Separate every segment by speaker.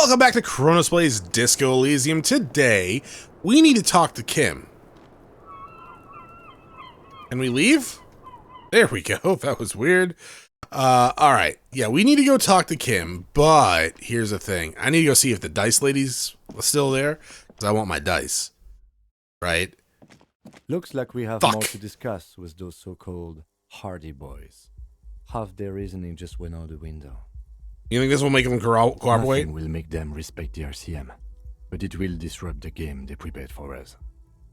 Speaker 1: Welcome back to Chronos Plays Disco Elysium. Today, we need to talk to Kim. Can we leave? There we go. That was weird. Alright. Yeah, we need to go talk to Kim, but here's the thing. I need to go see if the dice lady's still there, because I want my dice. Right?
Speaker 2: Looks like we have more to discuss with those so-called Hardy boys. Half their reasoning just went out the window.
Speaker 1: You think this will make them cooperate?
Speaker 2: Nothing will make them respect the RCM, but it will disrupt the game they prepared for us.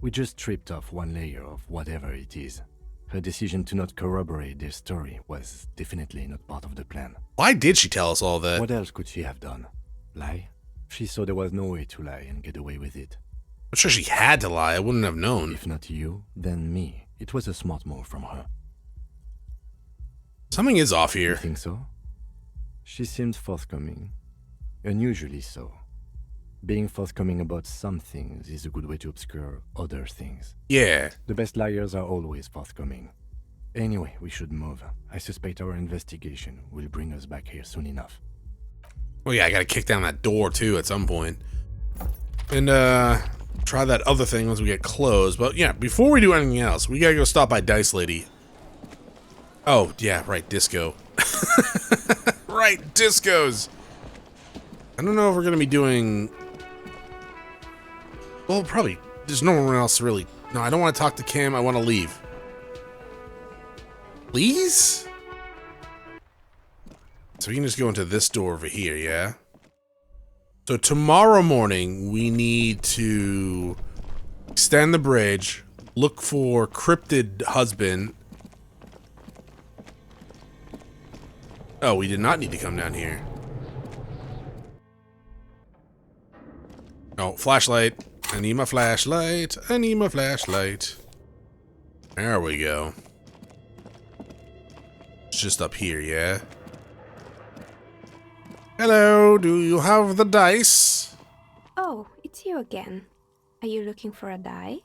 Speaker 2: We just stripped off one layer of whatever it is. Her decision to not corroborate their story was definitely not part of the plan.
Speaker 1: Why did she tell us all that?
Speaker 2: What else could she have done? Lie? She saw there was no way to lie and get away with it.
Speaker 1: I'm sure she had to lie. I wouldn't have known.
Speaker 2: If not you, then me. It was a smart move from her.
Speaker 1: Something is off here.
Speaker 2: You think so? She seemed forthcoming. Unusually so. Being forthcoming about some things is a good way to obscure other things.
Speaker 1: Yeah.
Speaker 2: The best liars are always forthcoming. Anyway, we should move. I suspect our investigation will bring us back here soon enough.
Speaker 1: Well, yeah, I gotta kick down that door, too, at some point. And, try that other thing once we get closed. But, yeah, before we do anything else, we gotta go stop by Dice Lady. Oh, yeah, right, Disco. Right, discos. I don't know if we're gonna be doing... Well, probably. There's no one else really. No, I don't want to talk to Kim. I want to leave. Please? So we can just go into this door over here, yeah? So tomorrow morning, we need to extend the bridge, look for cryptid husband. Oh, we did not need to come down here. Oh, flashlight. I need my flashlight. I need my flashlight. There we go. It's just up here, yeah? Hello, do you have the dice?
Speaker 3: Oh, it's you again. Are you looking for a die?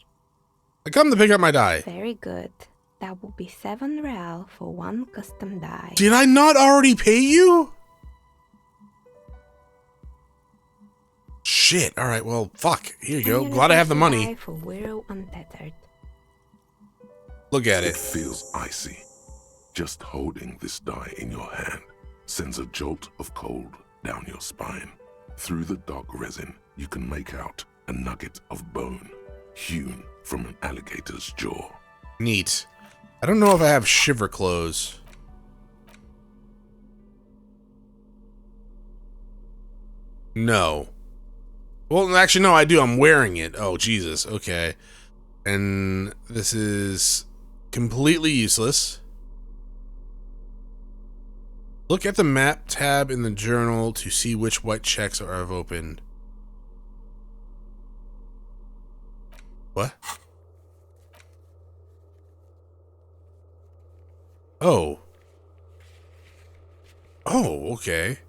Speaker 1: I come to pick up my die.
Speaker 3: Very good. That will be 7 real for one custom die.
Speaker 1: Did I not already pay you? Shit. All right. Well, fuck. Here you go. Glad I have the money.
Speaker 3: For Whirl Untethered.
Speaker 1: Look at it.
Speaker 4: It feels icy. Just holding this die in your hand sends a jolt of cold down your spine. Through the dark resin, you can make out a nugget of bone hewn from an alligator's jaw.
Speaker 1: Neat. I don't know if I have shiver clothes. No. Well, actually, no, I do. I'm wearing it. Oh, Jesus. Okay. And this is completely useless. Look at the map tab in the journal to see which white checks I've opened. What? Oh. Oh, okay.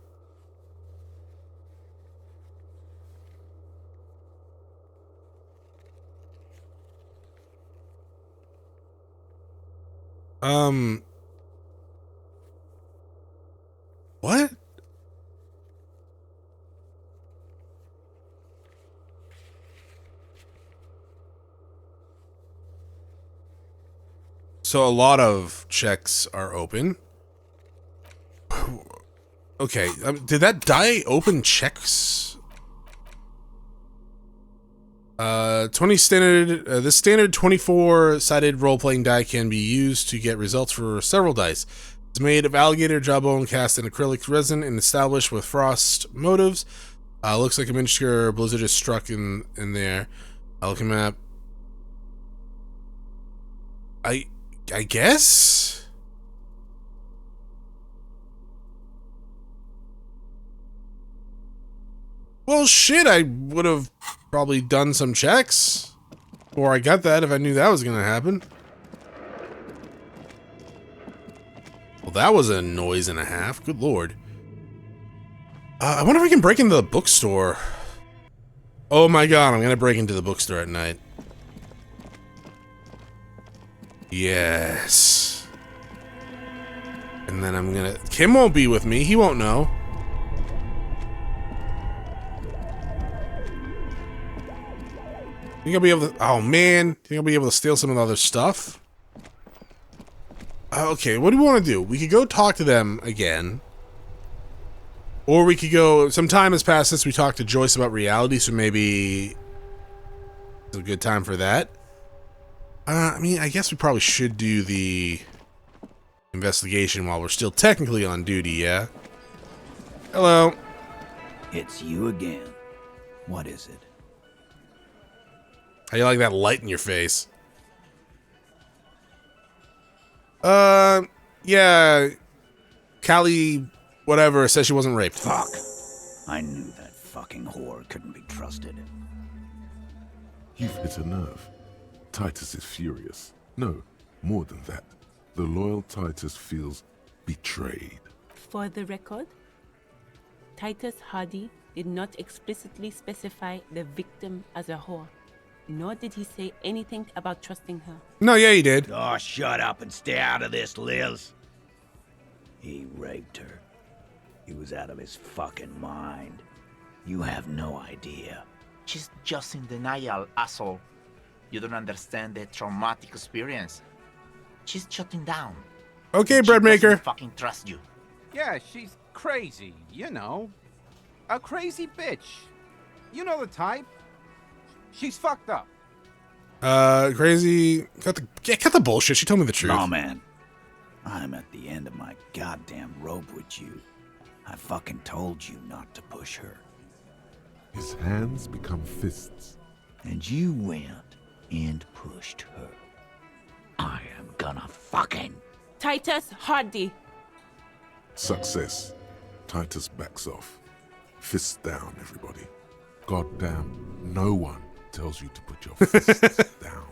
Speaker 1: What? So a lot of checks are open. Okay, did that die open checks? 20 standard, this standard 24-sided role-playing die can be used to get results for several dice. It's made of alligator jawbone cast in acrylic resin and established with frost motives. Looks like a miniature blizzard is struck in there. Alchemy map. I guess? Well, shit, I would have probably done some checks before I got that if I knew that was going to happen. Well, that was a noise and a half. Good lord. I wonder if I can break into the bookstore. Oh my god, I'm going to break into the bookstore at night. Yes. And then I'm going to... Kim won't be with me. He won't know. Think I'll be able to... Oh, man. Think I'll be able to steal some of the other stuff? Okay, what do we want to do? We could go talk to them again. Or we could go... Some time has passed since we talked to Joyce about reality, so maybe... It's a good time for that. I mean, I guess we probably should do the... investigation while we're still technically on duty, yeah? Hello.
Speaker 5: It's you again. What is it?
Speaker 1: How you like that light in your face? Yeah. Callie, whatever, says she wasn't raped.
Speaker 5: Fuck. I knew that fucking whore couldn't be trusted.
Speaker 4: You've hit a nerve. Titus is furious. No, more than that. The loyal Titus feels betrayed.
Speaker 6: For the record, Titus Hardy did not explicitly specify the victim as a whore, nor did he say anything about trusting her.
Speaker 1: No, yeah, he did.
Speaker 5: Oh, shut up and stay out of this, Liz. He raped her. He was out of his fucking mind. You have no idea.
Speaker 7: She's just in denial, asshole. You don't understand the traumatic experience. She's shutting down.
Speaker 1: Okay,
Speaker 7: She
Speaker 1: bread maker.
Speaker 7: doesn't fucking trust you.
Speaker 8: Yeah, she's crazy, you know. A crazy bitch. You know the type. She's fucked up.
Speaker 1: Crazy. Cut the bullshit. She told me the truth.
Speaker 5: No, man. I'm at the end of my goddamn rope with you. I fucking told you not to push her.
Speaker 4: His hands become fists.
Speaker 5: And you went and pushed her. I am gonna fucking...
Speaker 6: Titus Hardy.
Speaker 4: Success. Titus backs off. Fists down, everybody. Goddamn, no one tells you to put your fists down.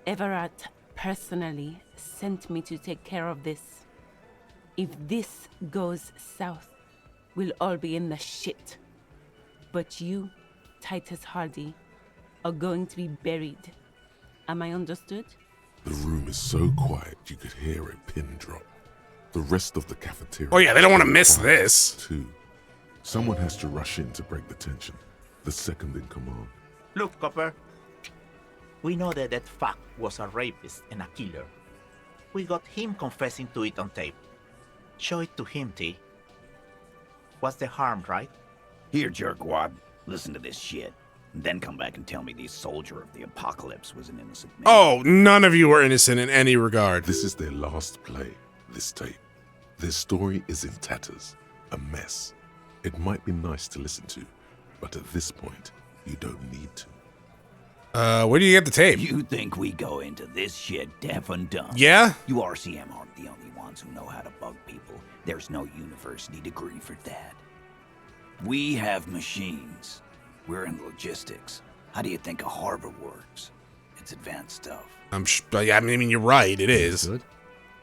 Speaker 6: Everett personally sent me to take care of this. If this goes south, we'll all be in the shit. But you, Titus Hardy, are going to be buried. Am I understood?
Speaker 4: The room is so quiet you could hear a pin drop. The rest of the cafeteria...
Speaker 1: Oh yeah, they don't want to
Speaker 4: is
Speaker 1: miss
Speaker 4: quiet,
Speaker 1: this.
Speaker 4: Too. Someone has to rush in to break the tension. The second in command.
Speaker 7: Look, Copper. We know that that fuck was a rapist and a killer. We got him confessing to it on tape. Show it to him, T. What's the harm, right?
Speaker 5: Here, jerkwad. Listen to this shit. And then come back and tell me the soldier of the apocalypse was an innocent man.
Speaker 1: Oh, none of you were innocent in any regard.
Speaker 4: This is their last play, this tape. Their story is in tatters. A mess. It might be nice to listen to, but at this point, you don't need to.
Speaker 1: Where do you get the tape?
Speaker 5: You think we go into this shit deaf and dumb?
Speaker 1: Yeah?
Speaker 5: You RCM aren't the only ones who know how to bug people. There's no university degree for that. We have machines. We're in logistics. How do you think a harbor works? It's advanced stuff.
Speaker 1: Yeah, I mean, you're right. It is.
Speaker 2: Good.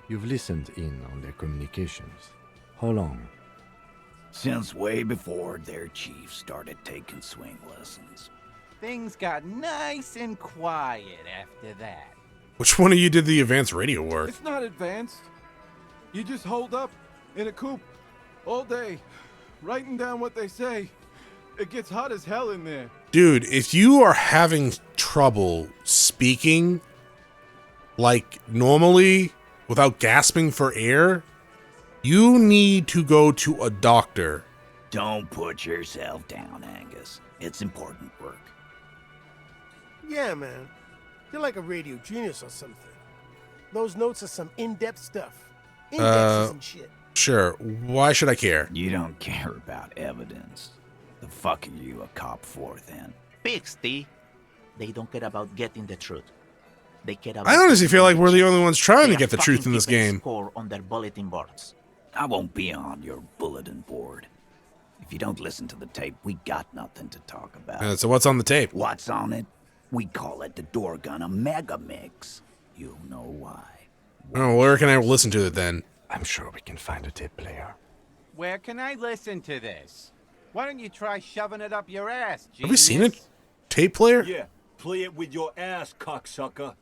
Speaker 2: You've listened in on their communications. How long?
Speaker 5: Since way before their chief started taking swing lessons.
Speaker 8: Things got nice and quiet after that.
Speaker 1: Which one of you did the advanced radio work?
Speaker 9: It's not advanced. You just hold up in a coop all day, writing down what they say. It gets hot as hell in there.
Speaker 1: Dude, if you are having trouble speaking like normally without gasping for air, you need to go to a doctor.
Speaker 5: Don't put yourself down, Angus. It's important work.
Speaker 10: Yeah, man. You're like a radio genius or something. Those notes are some in-depth stuff. Indexes and shit.
Speaker 1: Sure. Why should I care?
Speaker 5: You don't care about evidence. The fuck are you a cop for, then?
Speaker 7: Pigs, T. They don't care about getting the truth. They care about...
Speaker 1: I honestly feel like we're the only ones trying
Speaker 7: They
Speaker 1: to get
Speaker 7: are
Speaker 1: the truth in
Speaker 7: fucking
Speaker 1: this
Speaker 7: keeping
Speaker 1: game.
Speaker 7: score on their bulletin boards.
Speaker 5: I won't be on your bulletin board. If you don't listen to the tape, we got nothing to talk about.
Speaker 1: So what's on the tape?
Speaker 5: What's on it? We call it the door gun a mega mix. You'll know why.
Speaker 1: Oh, where can I listen to it then?
Speaker 2: I'm sure we can find a tape player.
Speaker 8: Where can I listen to this? Why don't you try shoving it up your ass, genius?
Speaker 1: Have we seen a tape player?
Speaker 11: Yeah, play it with your ass, cocksucker.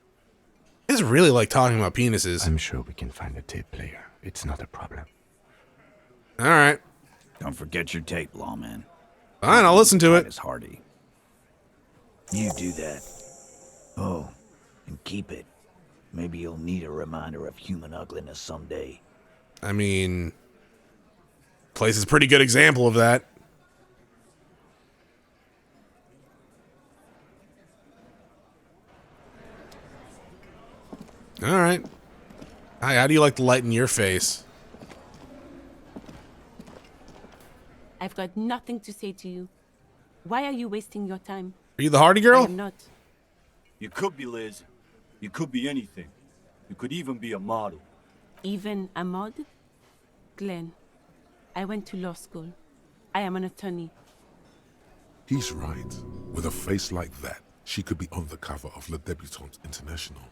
Speaker 1: You guys really like talking about penises.
Speaker 2: I'm sure we can find a tape player. It's not a problem.
Speaker 1: All right.
Speaker 5: Don't forget your tape, lawman.
Speaker 1: Fine, I'll listen to it.
Speaker 5: Titus Hardy. You do that, Oh, and keep it. Maybe you'll need a reminder of human ugliness someday.
Speaker 1: I mean, place is a pretty good example of that. All right. Hi, how do you like the light in your face?
Speaker 6: I've got nothing to say to you. Why are you wasting your time?
Speaker 1: Are you the Hardy
Speaker 6: I
Speaker 1: girl?
Speaker 6: am not.
Speaker 11: You could be Liz. You could be anything. You could even be a model.
Speaker 6: Even a mod? Glenn, I went to law school. I am an attorney.
Speaker 4: He's right. With a face like that, she could be on the cover of Le Debutante International.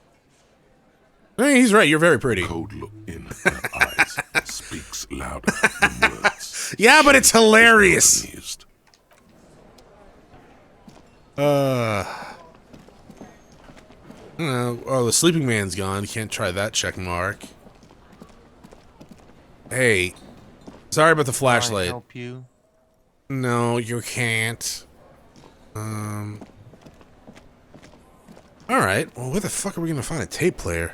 Speaker 1: Hey, he's right. You're very pretty.
Speaker 4: Cold look in her eyes speaks louder than words.
Speaker 1: Yeah, but it's hilarious.
Speaker 4: Amused.
Speaker 1: Oh, the sleeping man's gone. You can't try that check mark. Hey, sorry about the flashlight.
Speaker 12: Can I help you?
Speaker 1: No, you can't. All right. Well, where the fuck are we gonna find a tape player?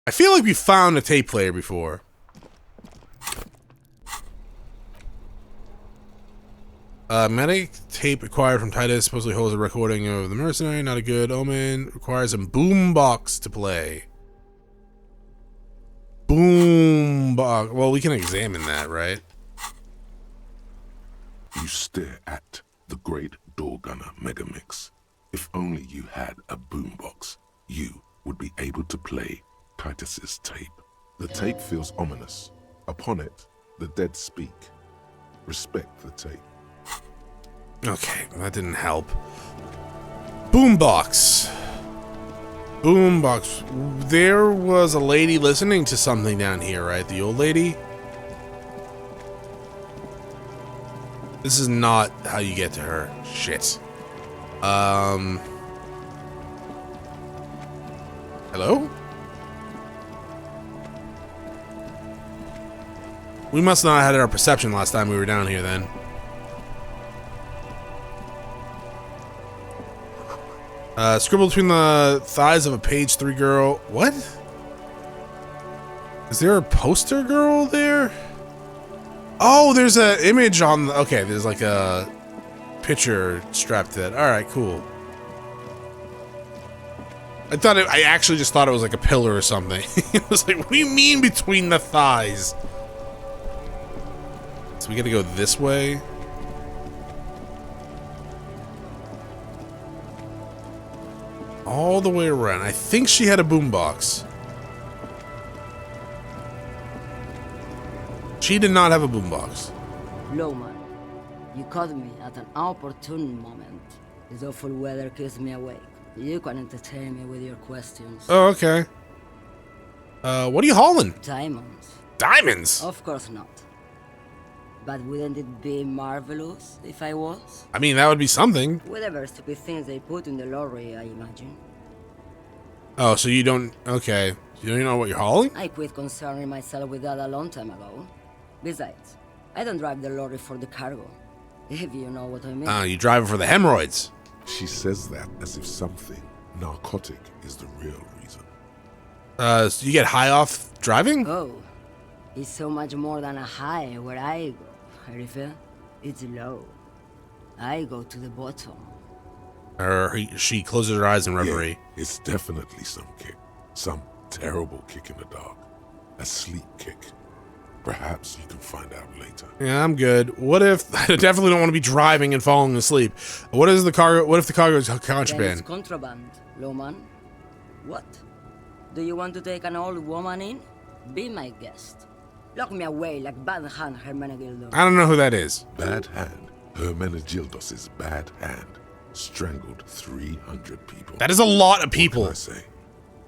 Speaker 1: I feel like we found a tape player before. Medic tape acquired from Titus supposedly holds a recording of the mercenary. Not a good omen. Requires a boombox to play. Boombox. Well, we can examine that, right?
Speaker 4: You stare at the great door gunner Megamix. If only you had a boombox, you would be able to play Titus's tape. The tape feels ominous. Upon it, the dead speak. Respect the tape.
Speaker 1: Okay, that didn't help. Boombox. Boombox. There was a lady listening to something down here, right? The old lady? This is not how you get to her. Shit. Hello? We must not have had our perception last time we were down here then. Scribbled between the thighs of a page 3 girl. What? Is there a poster girl there? Oh, there's an image on the, okay, there's like a picture strapped to it. Alright, cool. I actually just thought it was like a pillar or something. It was like, what do you mean between the thighs? So we gotta go this way. All the way around. I think she had a boombox. She did not have a boombox.
Speaker 13: Lowman, you caught me at an opportune moment. This awful weather keeps me awake. You can entertain me with your questions.
Speaker 1: Oh, okay. What are you hauling?
Speaker 13: Diamonds.
Speaker 1: Diamonds?
Speaker 13: Of course not. But wouldn't it be marvelous if I was?
Speaker 1: I mean, that would be something.
Speaker 13: Whatever stupid things they put in the lorry, I imagine.
Speaker 1: Oh, so you don't... Okay. You don't know what you're hauling?
Speaker 13: I quit concerning myself with that a long time ago. Besides, I don't drive the lorry for the cargo, if you know what I mean.
Speaker 1: You drive it for the hemorrhoids.
Speaker 4: She says that as if something narcotic is the real reason.
Speaker 1: So you get high off driving?
Speaker 13: Oh, it's so much more than a high where I go, Herife. It's low. I go to the bottom.
Speaker 1: She closes her eyes in reverie.
Speaker 4: Yeah, it's definitely some kick. Some terrible kick in the dark. A sleep kick. Perhaps you can find out later.
Speaker 1: Yeah, I'm good. What if... I definitely don't want to be driving and falling asleep. What is the cargo... What if the cargo is
Speaker 13: Then
Speaker 1: contraband?
Speaker 13: it's contraband, Lowman. What? Do you want to take an old woman in? Be my guest. Lock me away like Bad Hand Hermenegildo.
Speaker 1: I don't know who that is.
Speaker 4: Bad Hand. Hermenegildos' bad hand. Strangled 300 people.
Speaker 1: That is a lot of people.
Speaker 4: What can I say?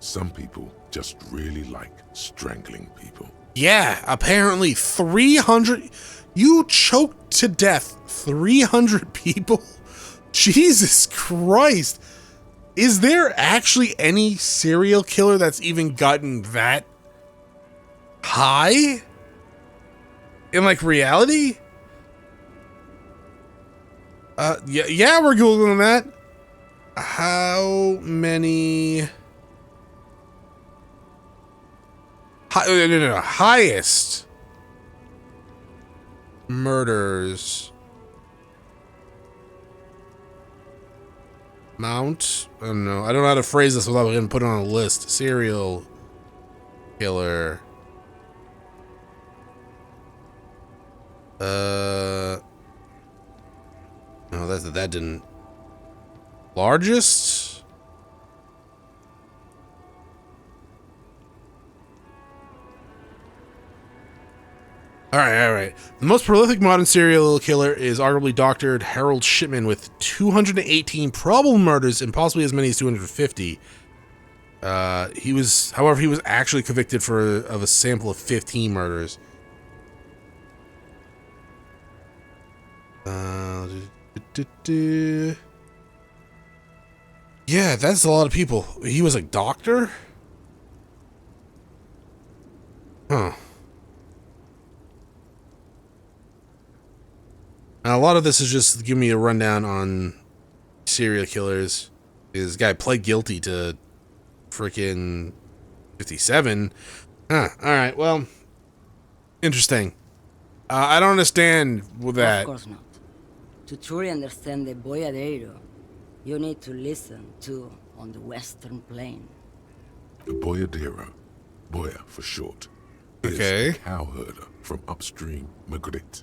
Speaker 4: Some people just really like strangling people.
Speaker 1: Yeah, apparently 300... You choked to death 300 people? Jesus Christ. Is there actually any serial killer that's even gotten that high? In, like, reality? Yeah, we're Googling that. How many... No. Highest murders. Mount? I don't know. I don't know how to phrase this without getting put on a list. Serial killer. No, that didn't. Largest? All right. The most prolific modern serial killer is arguably Dr. Harold Shipman with 218 probable murders and possibly as many as 250. He was actually convicted of a sample of 15 murders. Yeah, that's a lot of people. He was a doctor? Huh. Now, a lot of this is just giving me a rundown on serial killers. This guy pled guilty to freaking 57. Huh. Alright, well, interesting. I don't understand with that.
Speaker 13: Of course not. To truly understand the boyadero, you need to listen to on the Western Plain.
Speaker 4: The boyadero, boya for short,
Speaker 1: okay,
Speaker 4: is a cowherder from upstream Magritte,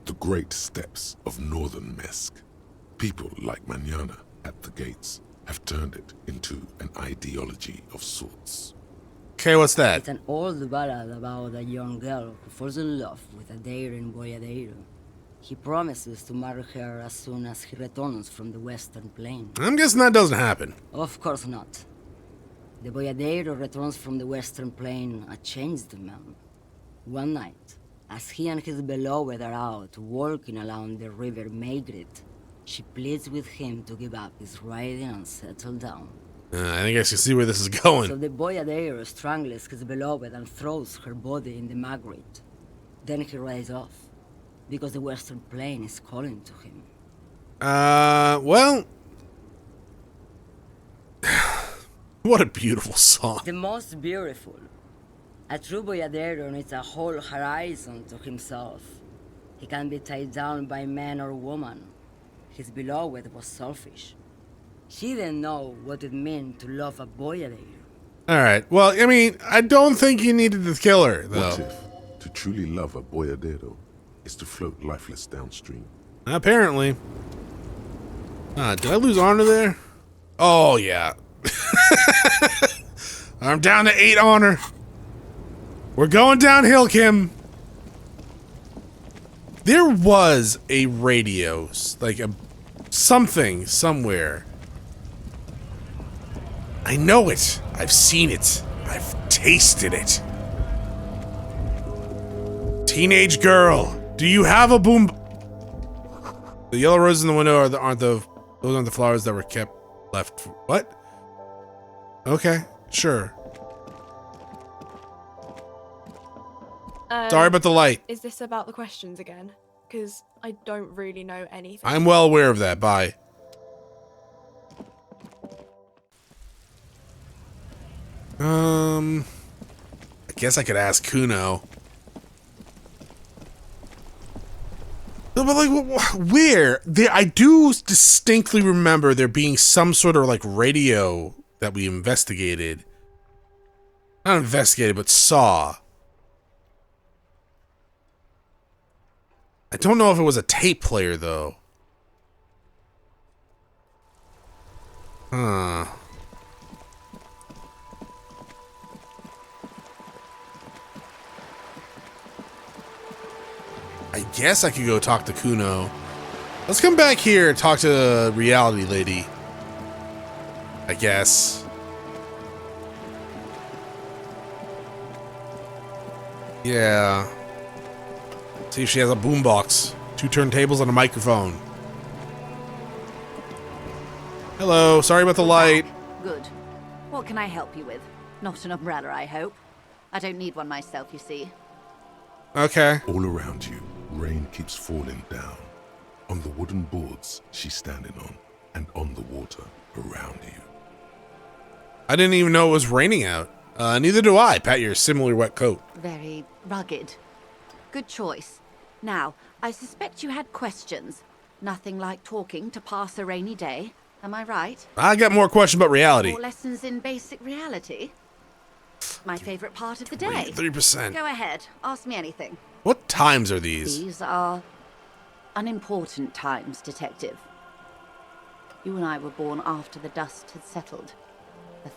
Speaker 4: the great steppes of northern Mesk. People like Manana at the gates have turned it into an ideology of sorts.
Speaker 1: Okay, what's that?
Speaker 13: It's an old ballad about a young girl who falls in love with a daring boyadero. He promises to marry her as soon as he returns from the Western Plain.
Speaker 1: I'm guessing that doesn't happen.
Speaker 13: Of course not. The boyadero returns from the Western Plain a changed man. One night, as he and his beloved are out walking along the river Magritte, she pleads with him to give up his riding and settle down.
Speaker 1: I think I can see where this is going.
Speaker 13: So the boyadero strangles his beloved and throws her body in the Magritte. Then he rides off, because the Western Plain is calling to him.
Speaker 1: Well... what a beautiful song.
Speaker 13: The most beautiful. A true boyadero needs a whole horizon to himself. He can be tied down by man or woman. His beloved was selfish. She didn't know what it meant to love a boyadero.
Speaker 1: Alright, well, I mean, I don't think you needed to kill her, though.
Speaker 4: What if to truly love a boyadero is to float lifeless downstream?
Speaker 1: Apparently. Did I lose honor there? Oh, yeah. I'm down to 8 honor. We're going downhill, Kim. There was a radio, like something somewhere. I know it. I've seen it. I've tasted it. Teenage girl, do you have a boom? The yellow roses in the window aren't the flowers that were kept left. What? Okay, sure. Sorry about the light.
Speaker 12: Is this about the questions again? Because I don't really know anything.
Speaker 1: I'm well aware of that. Bye. I guess I could ask Kuno. No, but like, where? I do distinctly remember there being some sort of like radio that we investigated. Not investigated, but saw. I don't know if it was a tape player, though. Huh. I guess I could go talk to Kuno. Let's come back here and talk to the reality lady. I guess. Yeah. See if she has a boombox, 2 turntables, and a microphone. Hello, sorry about the light.
Speaker 14: Good. What can I help you with? Not an umbrella, I hope. I don't need one myself, you see.
Speaker 1: Okay.
Speaker 4: All around you, rain keeps falling down on the wooden boards she's standing on and on the water around you.
Speaker 1: I didn't even know it was raining out. Neither do I. Pat your similarly wet coat.
Speaker 14: Very rugged. Good choice. Now, I suspect you had questions. Nothing like talking to pass a rainy day. Am I right?
Speaker 1: I got more questions about reality.
Speaker 14: More lessons in basic reality? My favorite part of the day.
Speaker 1: 3%.
Speaker 14: Go ahead. Ask me anything.
Speaker 1: What times are these?
Speaker 14: These are unimportant times, Detective. You and I were born after the dust had settled.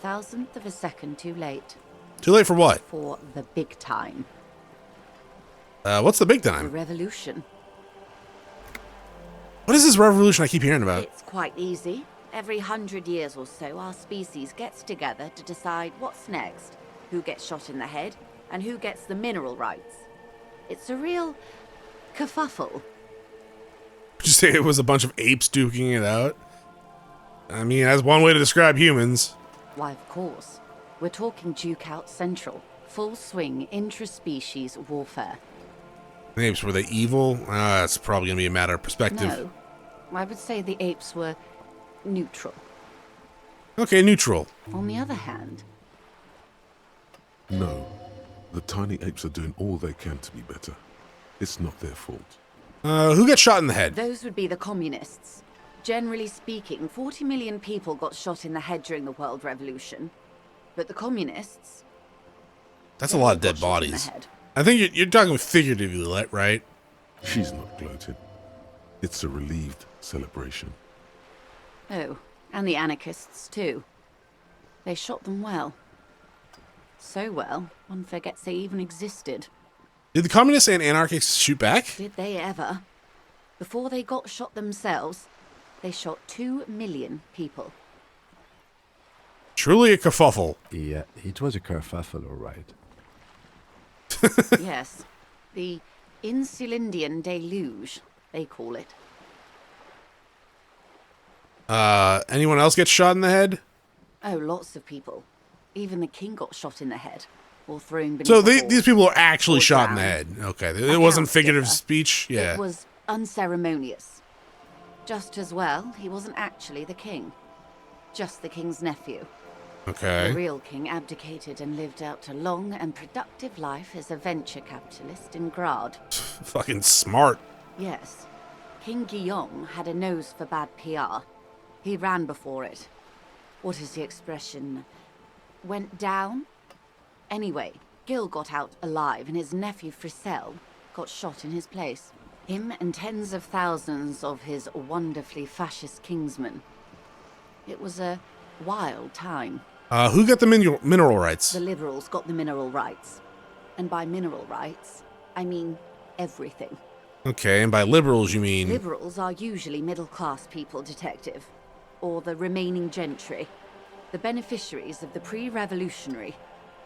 Speaker 14: 1,000th of a second too late.
Speaker 1: Too late for what?
Speaker 14: For the big time.
Speaker 1: What's the big
Speaker 14: The
Speaker 1: time?
Speaker 14: revolution.
Speaker 1: What is this revolution I keep hearing about?
Speaker 14: It's quite easy. Every 100 years or so, our species gets together to decide what's next, who gets shot in the head, and who gets the mineral rights. It's a real kerfuffle.
Speaker 1: Did you say it was a bunch of apes duking it out? I mean, that's one way to describe humans.
Speaker 14: Why, of course. We're talking Duke Out Central. Full swing intra-species warfare.
Speaker 1: The apes, were they evil? It's probably going to be a matter of perspective.
Speaker 14: No. I would say the apes were neutral.
Speaker 1: Okay, neutral.
Speaker 14: On the other hand...
Speaker 4: No. The tiny apes are doing all they can to be better. It's not their fault.
Speaker 1: Who got shot in the head?
Speaker 14: Those would be the communists. Generally speaking, 40 million people got shot in the head during the World Revolution. But the communists...
Speaker 1: That's a lot of dead bodies. I think you're talking figuratively, right?
Speaker 4: She's not gloating. It's a relieved celebration.
Speaker 14: Oh, and the anarchists too. They shot them well. So well, one forgets they even existed.
Speaker 1: Did the communists and anarchists shoot back?
Speaker 14: Did they ever? Before they got shot themselves, they shot 2 million people.
Speaker 1: Truly a kerfuffle.
Speaker 2: Yeah, it was a kerfuffle, all right.
Speaker 14: Yes, the Insulindian deluge, they call it.
Speaker 1: Anyone else get shot in the head?
Speaker 14: Oh, lots of people. Even the king got shot in the head, or thrown beneath
Speaker 1: So
Speaker 14: a horse,
Speaker 1: these people are actually
Speaker 14: or
Speaker 1: shot in the
Speaker 14: drowned.
Speaker 1: head. Okay, it wasn't
Speaker 14: can't
Speaker 1: figurative
Speaker 14: differ.
Speaker 1: speech. Yeah.
Speaker 14: It was unceremonious. Just as well, he wasn't actually the king. Just the king's nephew.
Speaker 1: Okay.
Speaker 14: The real king abdicated and lived out a long and productive life as a venture capitalist in Grad.
Speaker 1: Fucking smart.
Speaker 14: Yes. King Guillaume had a nose for bad PR. He ran before it. What is the expression? Went down? Anyway, Gil got out alive and his nephew Frisell got shot in his place. Him and tens of thousands of his wonderfully fascist kingsmen. It was a wild time.
Speaker 1: Who got the mineral rights?
Speaker 14: The liberals got the mineral rights. And by mineral rights, I mean everything.
Speaker 1: Okay, and by liberals you mean...
Speaker 14: Liberals are usually middle-class people, Detective. Or the remaining gentry. The beneficiaries of the pre-revolutionary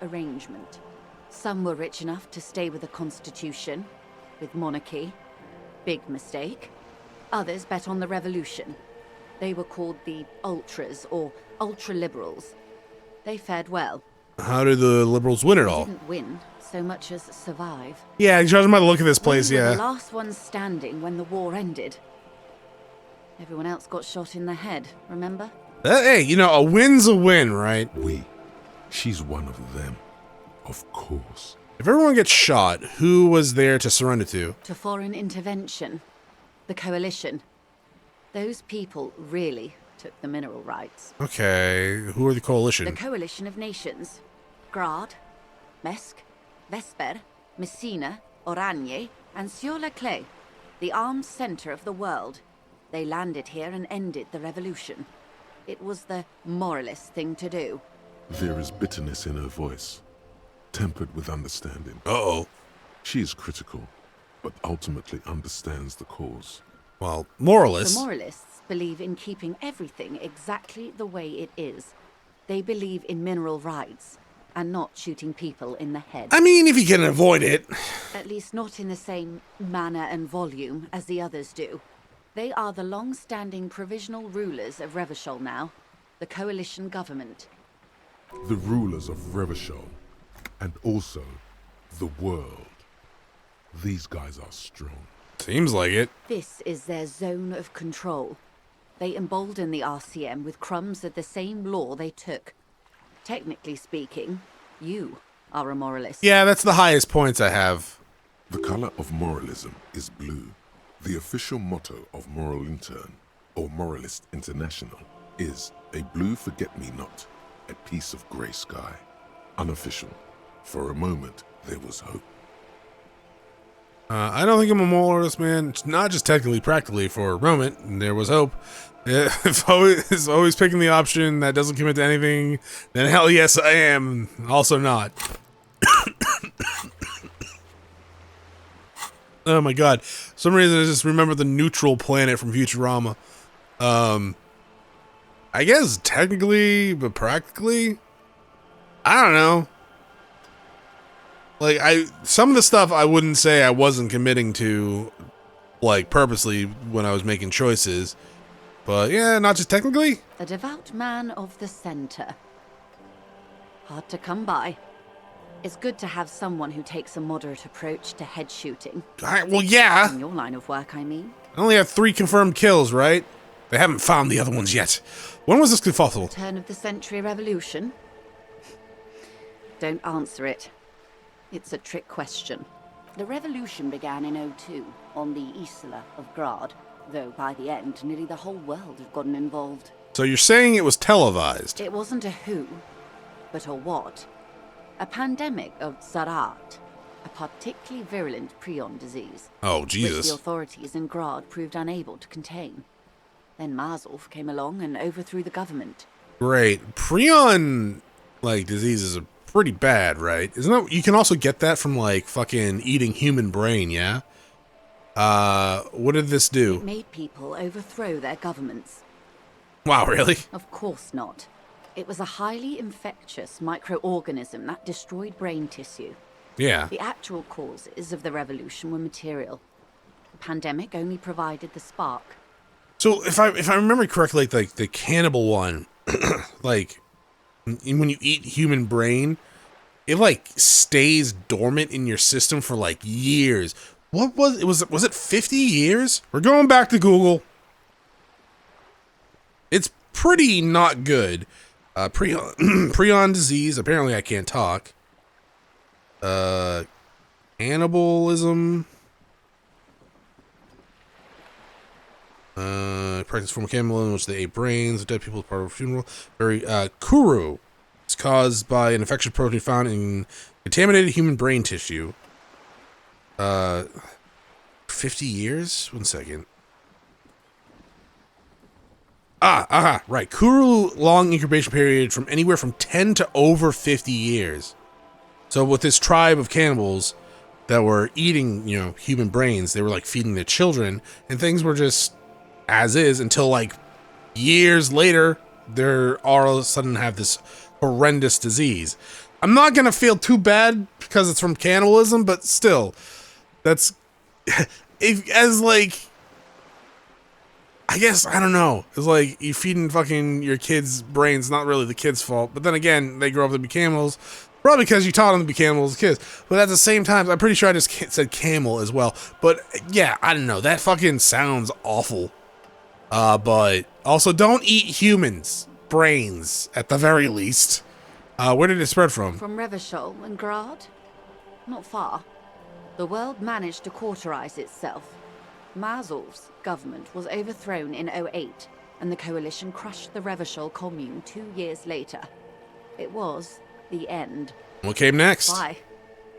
Speaker 14: arrangement. Some were rich enough to stay with the Constitution, with monarchy. Big mistake. Others bet on the revolution. They were called the ultras, or ultra-liberals. They fared well.
Speaker 1: How did the liberals win it
Speaker 14: They
Speaker 1: all?
Speaker 14: didn't win so much as survive.
Speaker 1: Yeah, judging by the look of this place,
Speaker 14: We were
Speaker 1: yeah.
Speaker 14: the last ones standing when the war ended. Everyone else got shot in the head, remember?
Speaker 1: Hey, you know, a win's a win, right?
Speaker 4: She's one of them. Of course.
Speaker 1: If everyone gets shot, who was there to surrender to?
Speaker 14: To foreign intervention. The coalition. Those people really took the mineral rights.
Speaker 1: Okay, who are the coalition?
Speaker 14: The coalition of nations. Grad, Mesk, Vesper, Messina, Oranje, and Sur-la-Clay. The armed center of the world. They landed here and ended the revolution. It was the moralist thing to do.
Speaker 4: There is bitterness in her voice, tempered with understanding.
Speaker 1: Uh-oh.
Speaker 4: She is critical, but ultimately understands the cause.
Speaker 1: Well, moralists.
Speaker 14: The moralists believe in keeping everything exactly the way it is. They believe in mineral rights, and not shooting people in the head.
Speaker 1: I mean, if you can avoid it.
Speaker 14: At least not in the same manner and volume as the others do. They are the long-standing provisional rulers of Revachol now, the coalition government.
Speaker 4: The rulers of Revachol, and also the world. These guys are strong.
Speaker 1: Seems like it.
Speaker 14: This is their zone of control. They embolden the RCM with crumbs of the same law they took. Technically speaking, you are a moralist.
Speaker 1: Yeah, that's the highest points I have.
Speaker 4: The color of moralism is blue. The official motto of Moral Intern, or Moralist International, is a blue forget-me-not, a piece of grey sky. Unofficial. For a moment, there was hope.
Speaker 1: I don't think I'm a moralist, man. It's not just technically, practically. For a moment, there was hope. If always picking the option that doesn't commit to anything, then hell yes, I am. Also not. Oh my god. For some reason, I just remember the neutral planet from Futurama. I guess technically, but practically, I don't know. Like, some of the stuff I wouldn't say I wasn't committing to, like, purposely when I was making choices. But yeah, not just technically.
Speaker 14: A devout man of the center. Hard to come by. It's good to have someone who takes a moderate approach to head shooting.
Speaker 1: Well, yeah.
Speaker 14: In your line of work, I mean.
Speaker 1: I only have 3 confirmed kills, right? They haven't found the other ones yet. When was this possible?
Speaker 14: Turn of the century revolution? Don't answer it. It's a trick question. The revolution began in '02 on the Isla of Grad, though by the end, nearly the whole world had gotten involved.
Speaker 1: So you're saying it was televised?
Speaker 14: It wasn't a who, but a what. A pandemic of Zarat, a particularly virulent prion disease.
Speaker 1: Oh, Jesus.
Speaker 14: Which the authorities in Grad proved unable to contain. Then Mazov came along and overthrew the government.
Speaker 1: Great. Prion, like, diseases are pretty bad, right? Isn't that, you can also get that from, like, fucking eating human brain, yeah? What did this do?
Speaker 14: It made people overthrow their governments.
Speaker 1: Wow, really?
Speaker 14: Of course not. It was a highly infectious microorganism that destroyed brain tissue.
Speaker 1: Yeah.
Speaker 14: The actual causes of the revolution were material. The pandemic only provided the spark.
Speaker 1: So if I remember correctly, like the cannibal one, like when you eat human brain, it like stays dormant in your system for like years. What was it? Was it 50 years? We're going back to Google. It's pretty not good. Prion disease. Apparently I can't talk. Cannibalism. Practice form of cannibalism in which they ate brains of dead people as part of a funeral. Kuru. It's caused by an infectious protein found in contaminated human brain tissue. 50 years? 1 second. Right. Kuru long incubation period from anywhere from 10 to over 50 years. So with this tribe of cannibals that were eating, you know, human brains, they were like feeding their children, and things were just as is until like years later, they're all of a sudden have this horrendous disease. I'm not gonna feel too bad because it's from cannibalism, but still, that's as like, I guess, I don't know. It's like you feeding fucking your kids brains, not really the kid's fault. But then again, they grow up to be cannibals. Probably because you taught them to be cannibals as kids. But at the same time, I'm pretty sure I just said camel as well. But yeah, I don't know. That fucking sounds awful. But also don't eat humans' brains at the very least. Where did it spread from?
Speaker 14: From Revachol and Grad? Not far. The world managed to cauterize itself. Mazov's government was overthrown in '08, and the coalition crushed the Revachol commune 2 years later. It was the end.
Speaker 1: What came next?
Speaker 14: Why?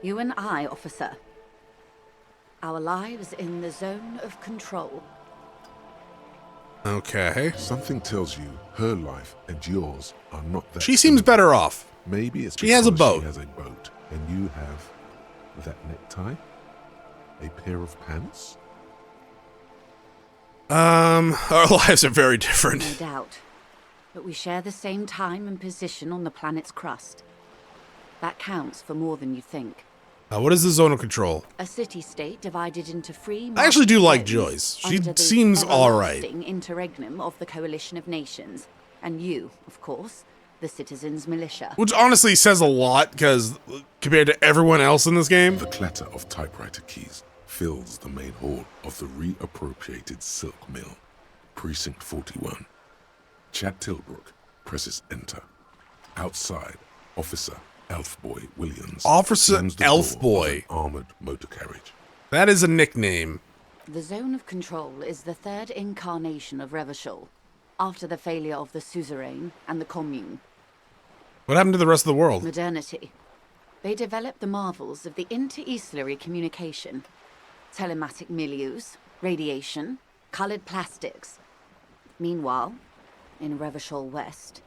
Speaker 14: You and I, officer. Our lives in the zone of control.
Speaker 1: Okay.
Speaker 4: Something tells you her life and yours are not that.
Speaker 1: She seems better off.
Speaker 4: Maybe it's
Speaker 1: she has a boat.
Speaker 4: She has a boat, and you have that necktie, a pair of pants.
Speaker 1: Our lives are very different.
Speaker 14: No doubt. But we share the same time and position on the planet's crust. That counts for more than you think.
Speaker 1: What is the zone of control?
Speaker 14: A city-state divided into free...
Speaker 1: I actually do like Joyce. She seems alright.
Speaker 14: Interregnum of the Coalition of Nations. And you, of course, the Citizens' Militia.
Speaker 1: Which honestly says a lot, because compared to everyone else in this game...
Speaker 4: The clatter of typewriter keys fills the main hall of the reappropriated silk mill. Precinct 41. Chad Tilbrook presses enter. Outside, Officer Elfboy Williams.
Speaker 1: Officer
Speaker 4: slams the door of
Speaker 1: Elfboy.
Speaker 4: an armored motor carriage.
Speaker 1: That is a nickname.
Speaker 14: The Zone of Control is the third incarnation of Revachol, after the failure of the Suzerain and the Commune.
Speaker 1: What happened to the rest of the world?
Speaker 14: Modernity. They developed the marvels of the inter-eastlery communication, telematic milieus, radiation, colored plastics. Meanwhile, in Revachol West,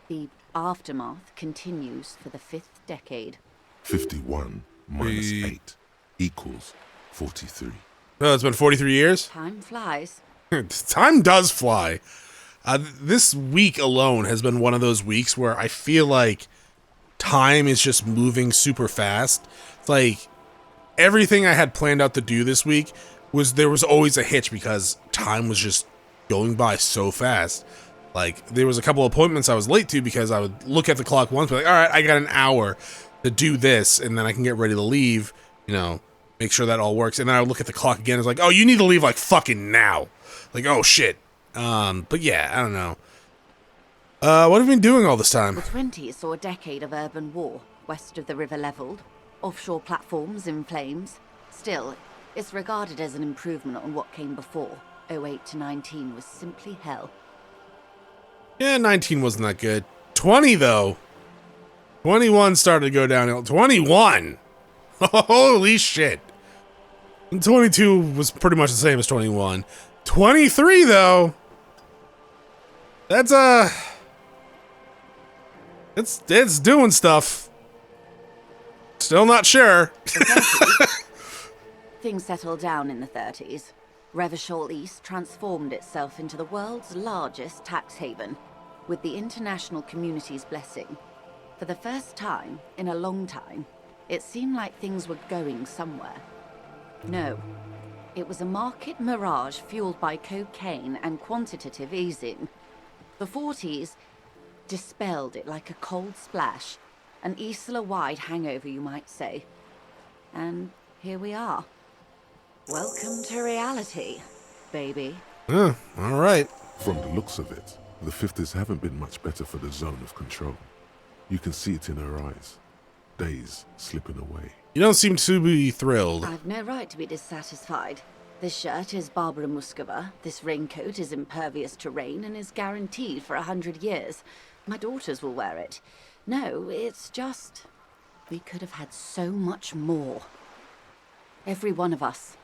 Speaker 14: the aftermath continues for the 5th decade.
Speaker 4: 51 minus 8 equals 43.
Speaker 1: Oh, it's been 43 years?
Speaker 14: Time flies.
Speaker 1: Time does fly. This week alone has been one of those weeks where I feel like time is just moving super fast. It's like everything I had planned out to do this week there was always a hitch because time was just going by so fast. Like there was a couple of appointments I was late to because I would look at the clock once, be like, all right, I got an hour to do this, and then I can get ready to leave, you know, make sure that all works. And then I would look at the clock again. It's like, oh, you need to leave like fucking now. Like, oh shit. But yeah, I don't know. What have we been doing all this time?
Speaker 14: The 20s saw a decade of urban war, west of the river leveled, offshore platforms in flames. Still, it's regarded as an improvement on what came before. 08 to 19 was simply hell.
Speaker 1: Yeah, 19 wasn't that good. 20 though. 21 started to go downhill. 21! Holy shit. And 22 was pretty much the same as 21. 23 though. That's it's doing stuff. Still not sure.
Speaker 14: Things settled down in the 30s. Revachol East transformed itself into the world's largest tax haven, with the international community's blessing. For the first time in a long time, it seemed like things were going somewhere. No, it was a market mirage fueled by cocaine and quantitative easing. The 40s dispelled it like a cold splash, an Isla-wide hangover, you might say. And here we are. Welcome to reality, baby.
Speaker 1: All right.
Speaker 4: From the looks of it, the 50s haven't been much better for the Zone of Control. You can see it in her eyes. Days slipping away.
Speaker 1: You don't seem to be thrilled.
Speaker 14: I've no right to be dissatisfied. This shirt is Barbara Muscova, this raincoat is impervious to rain and is guaranteed for 100 years. My daughters will wear it. No, it's just... we could have had so much more. Every one of us.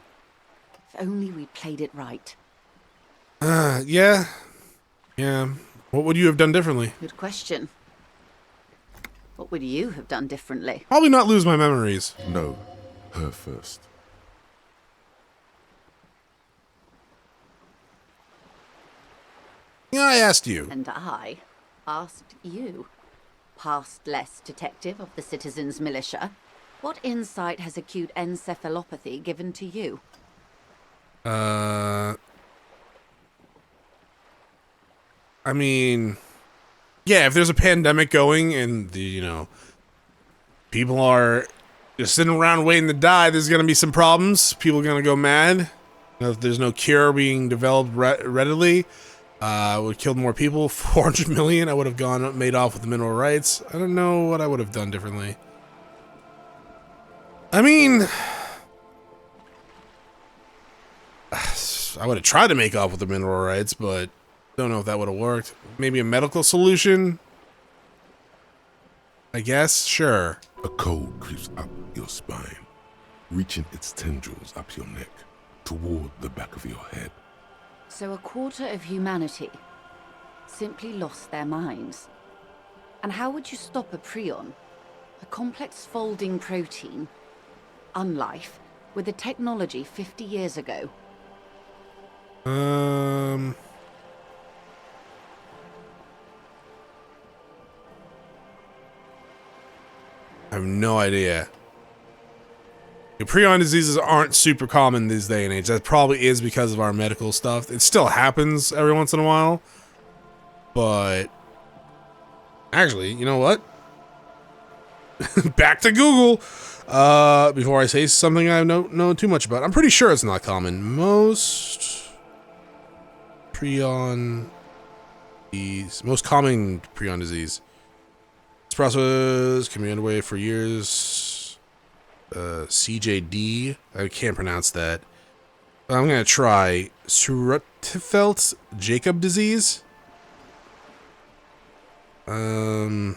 Speaker 14: If only we played it right.
Speaker 1: Yeah. Yeah. What would you have done differently?
Speaker 14: Good question. What would you have done differently?
Speaker 1: Probably not lose my memories.
Speaker 4: No, her first.
Speaker 1: Yeah, I asked you.
Speaker 14: And I asked you. Past-less detective of the Citizens Militia. What insight has acute encephalopathy given to you?
Speaker 1: I mean, yeah, if there's a pandemic going and people are just sitting around waiting to die, there's going to be some problems. People are going to go mad. If there's no cure being developed readily, would have killed more people. 400 million, I would have made off with the mineral rights. I don't know what I would have done differently. I mean, I would have tried to make off with the mineral rights, but don't know if that would have worked. Maybe a medical solution? I guess, sure.
Speaker 4: A cold creeps up your spine, reaching its tendrils up your neck, toward the back of your head.
Speaker 14: So a quarter of humanity simply lost their minds. And how would you stop a prion, a complex folding protein, unlife, with the technology 50 years ago?
Speaker 1: I have no idea. Prion diseases aren't super common this day and age. That probably is because of our medical stuff. It still happens every once in a while. But actually, you know what? Back to Google. Before I say something I don't know too much about. I'm pretty sure it's not common. Most prion disease. Most common prion disease. This process can be underway for years. CJD. I can't pronounce that. I'm gonna try Creutzfeldt Jakob disease. I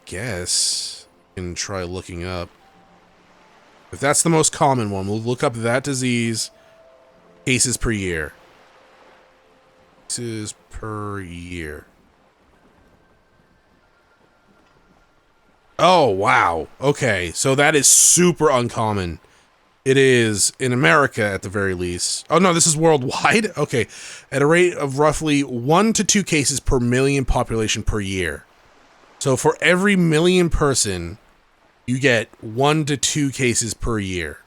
Speaker 1: guess I can try looking up. If that's the most common one, we'll look up that disease. Cases per year. Cases per year. Oh, wow. Okay, so that is super uncommon. It is in America at the very least. Oh no, this is worldwide? Okay. At a rate of roughly 1 to 2 cases per million population per year. So for every million person, you get 1 to 2 cases per year.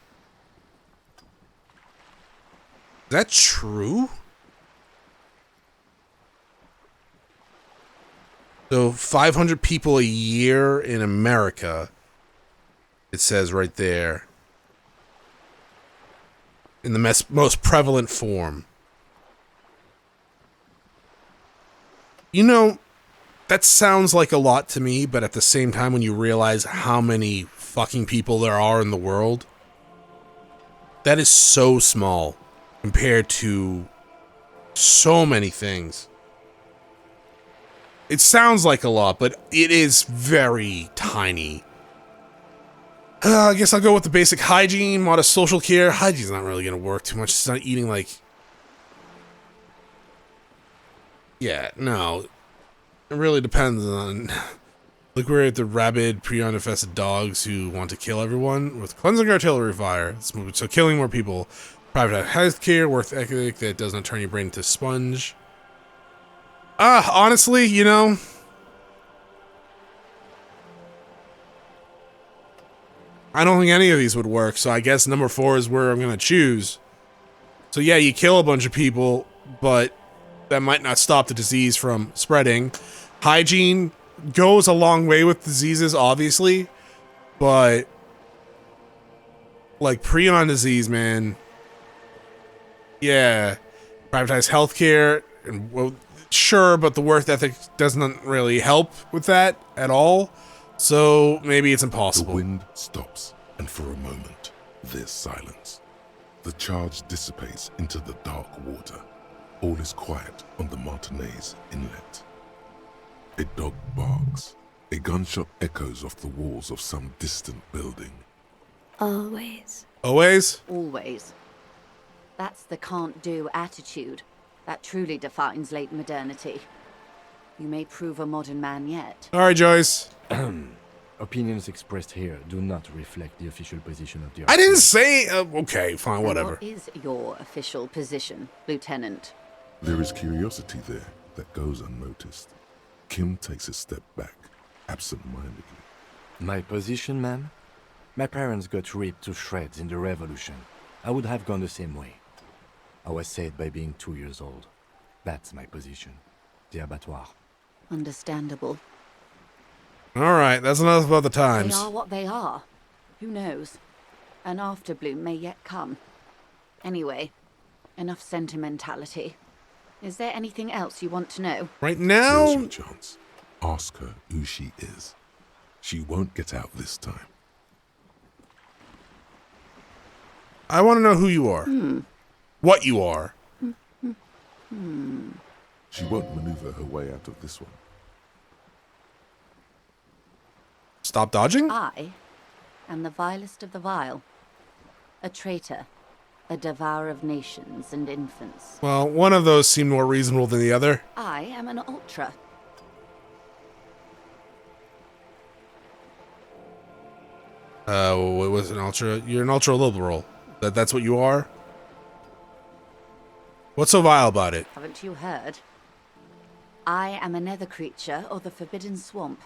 Speaker 1: Is that true? So 500 people a year in America, it says right there. In the most prevalent form. You know, that sounds like a lot to me, but at the same time, when you realize how many fucking people there are in the world, that is so small compared to so many things. It sounds like a lot, but it is very tiny. I guess I'll go with the basic hygiene, modest social care. Hygiene's not really going to work too much. It's not eating like... Yeah, no. It really depends on... Look, we're at the rabid, prion-infested dogs who want to kill everyone with cleansing artillery fire. So killing more people. Private health care, work ethic that does not turn your brain into a sponge. Honestly, you know... I don't think any of these would work, so I guess number 4 is where I'm going to choose. So yeah, you kill a bunch of people, but that might not stop the disease from spreading. Hygiene goes a long way with diseases, obviously, but like prion disease, man. Yeah, privatized healthcare, and well, sure, but the work ethic doesn't really help with that at all. So maybe it's impossible.
Speaker 4: The wind stops, and for a moment, there's silence. The charge dissipates into the dark water. All is quiet on the Martinez inlet. A dog barks. A gunshot echoes off the walls of some distant building.
Speaker 3: Always.
Speaker 1: Always?
Speaker 14: Always. That's the can't-do attitude that truly defines late modernity. You may prove a modern man yet.
Speaker 1: All right, Joyce.
Speaker 2: Opinions expressed here do not reflect the official position of the
Speaker 1: I didn't say... okay, fine, whatever.
Speaker 14: What is your official position, Lieutenant?
Speaker 4: There is curiosity there that goes unnoticed. Kim takes a step back, absent-mindedly.
Speaker 2: My position, ma'am? My parents got ripped to shreds in the revolution. I would have gone the same way. I was saved by being 2 years old. That's my position. The abattoir.
Speaker 14: Understandable.
Speaker 1: Alright, that's enough about the times.
Speaker 14: They are what they are. Who knows? An afterbloom may yet come. Anyway, enough sentimentality. Is there anything else you want to know?
Speaker 1: Right now?
Speaker 4: Here's your chance. Ask her who she is. She won't get out this time.
Speaker 1: I want to know who you are. What you are.
Speaker 4: She won't maneuver her way out of this one.
Speaker 1: Stop dodging?
Speaker 14: I am the vilest of the vile. A traitor. A devourer of nations and infants.
Speaker 1: Well, one of those seemed more reasonable than the other.
Speaker 14: I am an ultra.
Speaker 1: What was an ultra? You're an ultra liberal. That's what you are? What's so vile about it?
Speaker 14: Haven't you heard? I am a nether creature of the Forbidden Swamp.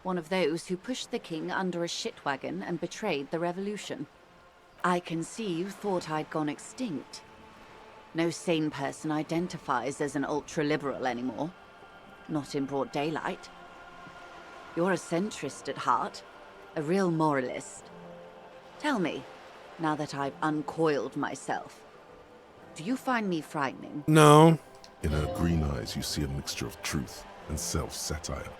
Speaker 14: One of those who pushed the king under a shit wagon and betrayed the revolution. I can see you thought I'd gone extinct. No sane person identifies as an ultra-liberal anymore. Not in broad daylight. You're a centrist at heart. A real moralist. Tell me, now that I've uncoiled myself, Do you find me frightening?
Speaker 1: No.
Speaker 4: In her green eyes, you see a mixture of truth and self-satire.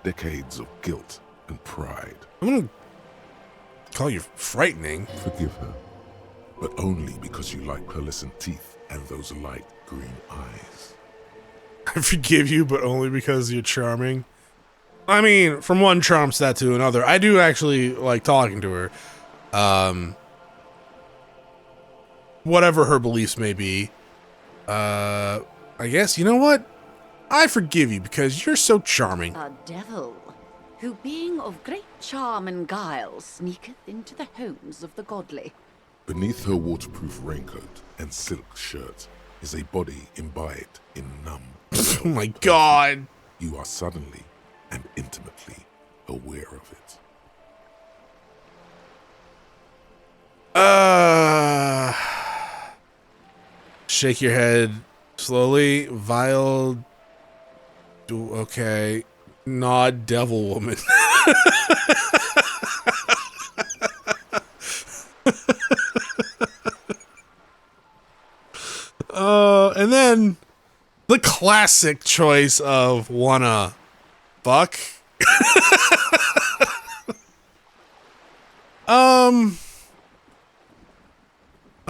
Speaker 4: Decades of guilt and pride.
Speaker 1: I'm gonna call you frightening.
Speaker 4: Forgive her, but only because you like pearlescent teeth and those light green eyes.
Speaker 1: I forgive you, but only because you're charming. I mean, from one charm stat to another, I do actually like talking to her. Whatever her beliefs may be. I guess, you know what? I forgive you because you're so charming.
Speaker 14: A devil, who being of great charm and guile, sneaketh into the homes of the godly.
Speaker 4: Beneath her waterproof raincoat and silk shirt is a body imbibed in numb.
Speaker 1: Oh my god.
Speaker 4: You are suddenly and intimately aware of it.
Speaker 1: Shake your head slowly. Vile. Okay. Nod devil woman. And then the classic choice of wanna fuck.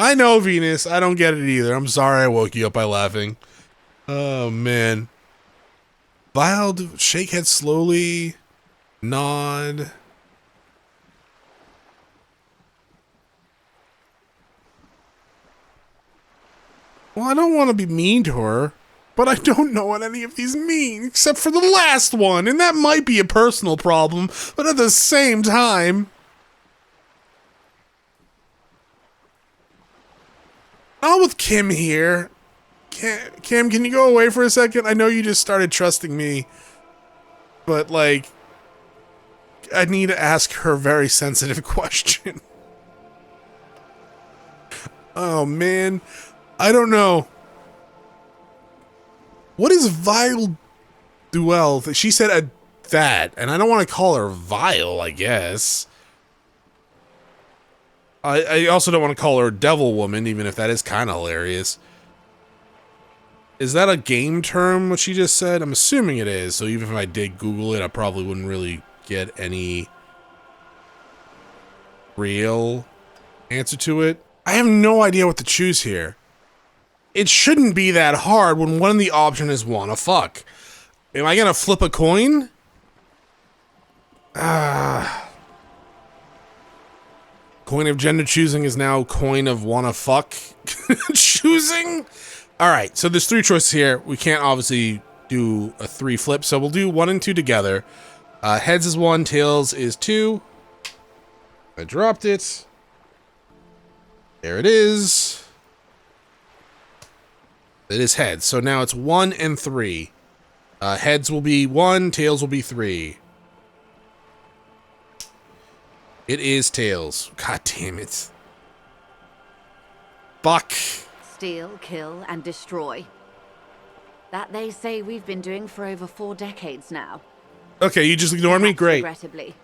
Speaker 1: I know, Venus. I don't get it either. I'm sorry I woke you up by laughing. Oh, man. Vile, shake head slowly. Nod. Well, I don't want to be mean to her, but I don't know what any of these mean, except for the last one, and that might be a personal problem, but at the same time... Not with Kim here. Kim, can you go away for a second? I know you just started trusting me, but, like, I need to ask her a very sensitive question. Oh, man. I don't know. What is Vile Duel? She said that, and I don't want to call her Vile, I guess. I also don't want to call her Devil Woman, even if that is kind of hilarious. Is that a game term, what she just said? I'm assuming it is, so even if I did Google it, I probably wouldn't really get any real answer to it. I have no idea what to choose here. It shouldn't be that hard when one of the options is wanna fuck. Am I gonna flip a coin? Coin of gender choosing is now coin of wanna fuck choosing? Alright, so there's three choices here. We can't obviously do a 3 flip, so we'll do 1 and 2 together. Heads is 1, tails is 2. I dropped it. There it is. It is heads, so now it's 1 and 3. Heads will be 1, tails will be 3. It is tails. God damn it. Fuck.
Speaker 14: Steal, kill, and destroy. That they say we've been doing for over 4 decades now.
Speaker 1: Okay, you just ignored me? Great.
Speaker 14: Regrettably.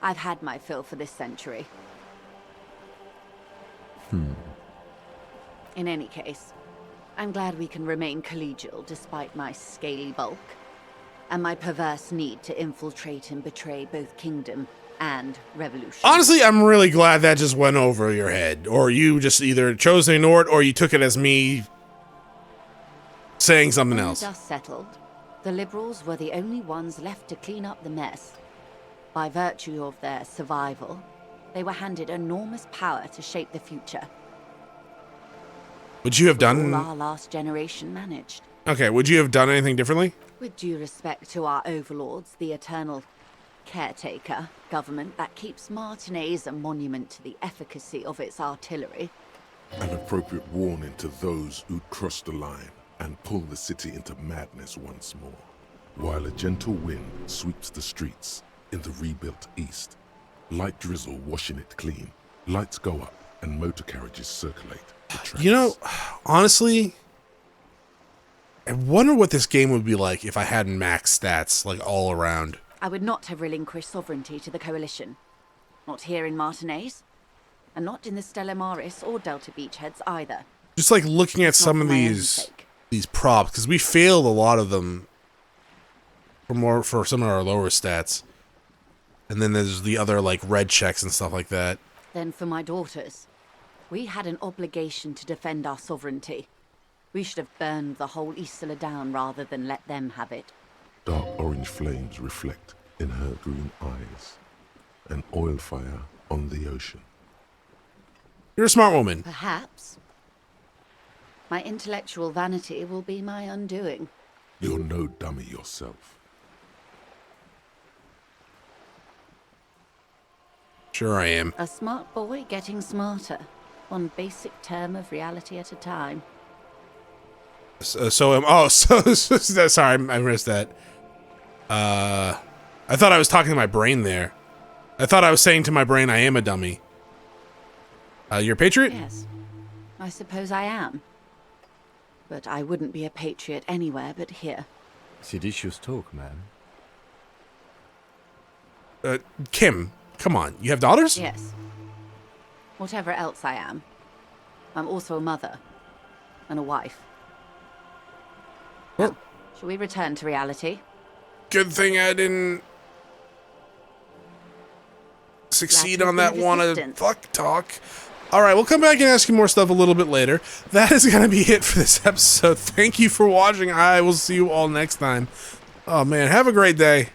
Speaker 14: I've had my fill for this century. In any case, I'm glad we can remain collegial despite my scaly bulk, and my perverse need to infiltrate and betray both kingdom and revolution.
Speaker 1: Honestly, I'm really glad that just went over your head. Or you just either chose to ignore it, or you took it as me saying something else.
Speaker 14: When the dust settled, the Liberals were the only ones left to clean up the mess. By virtue of their survival, they were handed enormous power to shape the future.
Speaker 1: Would you have done...
Speaker 14: All our last generation managed.
Speaker 1: Okay, would you have done anything differently?
Speaker 14: With due respect to our overlords, the eternal caretaker government that keeps Martinez a monument to the efficacy of its artillery.
Speaker 4: An appropriate warning to those who'd cross the line and pull the city into madness once more. While a gentle wind sweeps the streets in the rebuilt east, light drizzle washing it clean, lights go up and motor carriages circulate.
Speaker 1: You know, honestly, I wonder what this game would be like if I had max stats, like, all around.
Speaker 14: I would not have relinquished sovereignty to the Coalition. Not here in Martinez, and not in the Stella Maris or Delta Beachheads either.
Speaker 1: Just like looking at
Speaker 14: It's not
Speaker 1: some
Speaker 14: for
Speaker 1: of
Speaker 14: my own
Speaker 1: these
Speaker 14: sake.
Speaker 1: props, because we failed a lot of them for some of our lower stats. And then there's the other like red checks and stuff like that.
Speaker 14: Then for my daughters. We had an obligation to defend our sovereignty. We should have burned the whole Isla down rather than let them have it.
Speaker 4: Dark orange flames reflect in her green eyes. An oil fire on the ocean.
Speaker 1: You're a smart woman.
Speaker 14: Perhaps. My intellectual vanity will be my undoing.
Speaker 4: You're no dummy yourself.
Speaker 1: Sure I am.
Speaker 14: A smart boy getting smarter. One basic term of reality at a time.
Speaker 1: Sorry, I missed that. I thought I was talking to my brain there. I thought I was saying to my brain, I am a dummy. You're a patriot?
Speaker 14: Yes, I suppose I am. But I wouldn't be a patriot anywhere but here.
Speaker 2: Seditious talk, man.
Speaker 1: Kim, come on. You have daughters?
Speaker 14: Yes. Whatever else I am. I'm also a mother. And a wife.
Speaker 1: Well,
Speaker 14: now, shall we return to reality?
Speaker 1: good thing I didn't succeed
Speaker 14: Last
Speaker 1: on that
Speaker 14: week's
Speaker 1: one
Speaker 14: resistance.
Speaker 1: fuck talk. Alright, we'll come back and ask you more stuff a little bit later. That is going to be it for this episode. Thank you for watching. I will see you all next time. Oh man, have a great day.